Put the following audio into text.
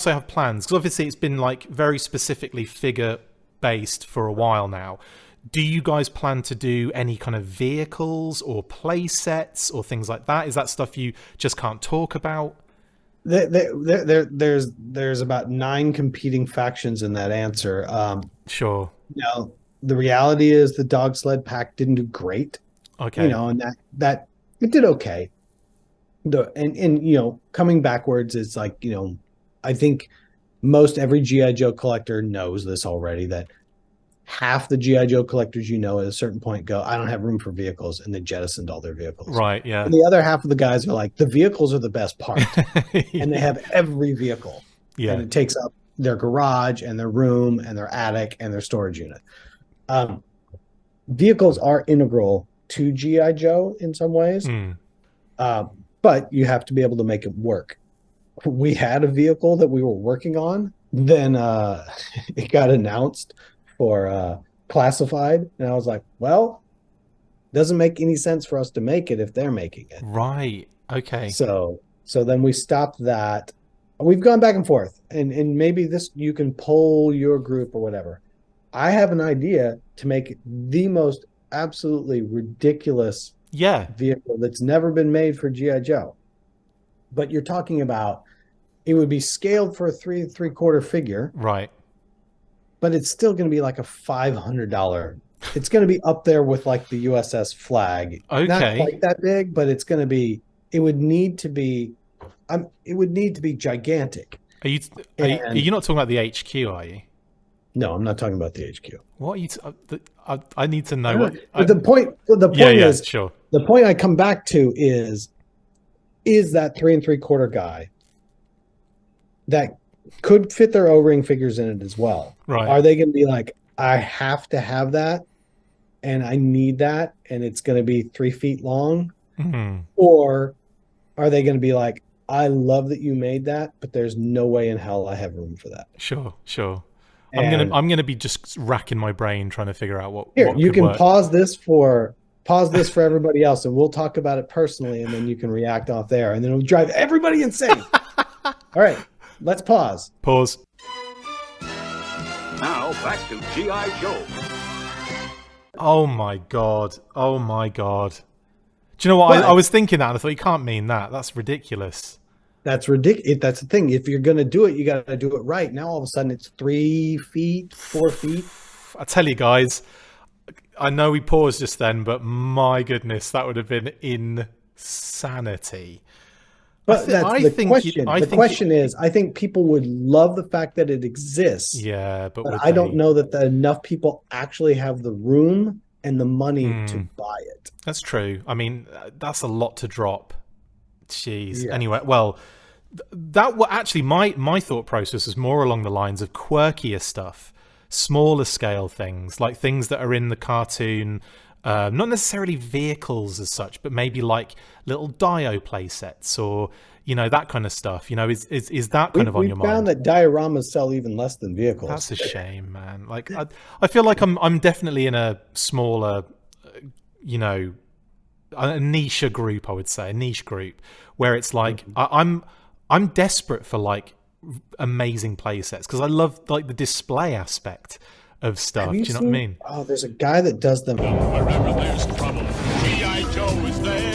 also have plans? Because obviously it's been like very specifically figure based for a while now. Do you guys plan to do any kind of vehicles or play sets or things like that? Is that stuff you just can't talk about? There's about 9 competing factions in that answer. Sure. Now the reality is the dog sled pack didn't do great, Okay. and that it did okay. And coming backwards, it's like, I think most every GI Joe collector knows this already, that half the GI Joe collectors at a certain point go, I don't have room for vehicles, and they jettisoned all their vehicles. Right. Yeah. And the other half of the guys are like, the vehicles are the best part, and they Yeah. have every vehicle, and Yeah. it takes up their garage and their room and their attic and their storage unit. Vehicles are integral to GI Joe in some ways, but you have to be able to make it work. We had a vehicle that we were working on, then it got announced for classified, and I was like, well, doesn't make any sense for us to make it if they're making it. Right. Okay. So then we stopped that. We've gone back and forth, and maybe this, you can poll your group or whatever. I have an idea to make the most absolutely ridiculous vehicle that's never been made for GI Joe. But you're talking about, it would be scaled for a 3 3/4 figure, Right. but it's still going to be like a $500. It's going to be up there with like the USS Flag. Okay. Not quite that big, but it's going to be. It would need to be. It would need to be gigantic. Are you not talking about the HQ? Are you? No, I'm not talking about the HQ. What are you? I need to know what. But the point is, sure. The point I come back to is that 3 3/4 guy that could fit their O-ring figures in it as well. Right. Are they going to be like, I have to have that, and I need that, and it's going to be 3 feet long? Mm-hmm. Or are they going to be like, I love that you made that, but there's no way in hell I have room for that? Sure. And I'm gonna be just racking my brain trying to figure out what. Here, what you could can work. pause this for everybody else, and we'll talk about it personally, and then you can react off there, and then it'll drive everybody insane. All right, let's pause. Pause. Now back to GI Joe. Oh my god. Oh my god. Do you know what? I was thinking that, and I thought, you can't mean that. That's ridiculous. That's ridiculous. That's the thing. If you're going to do it, you got to do it right. Now all of a sudden it's 3 feet, 4 feet. I tell you guys, I know we paused just then, but my goodness, that would have been insanity. But that's the question. The question is, I think people would love the fact that it exists. Yeah, but I don't know that enough people actually have the room and the money to buy it. That's true. I mean, that's a lot to drop. Jeez. Yeah. Anyway, well, actually my thought process is more along the lines of quirkier stuff, smaller scale things, like things that are in the cartoon, not necessarily vehicles as such, but maybe like little Dio play sets, or that kind of stuff. Is that kind of on your mind? We found that dioramas sell even less than vehicles. That's a shame, man. Like I feel like I'm definitely in a smaller, a niche group, I would say, a niche group, where it's like I'm desperate for like amazing play sets, because I love like the display aspect of stuff. Do you know what I mean? Oh, there's a guy that does them. Wherever there's trouble, GI Joe is there.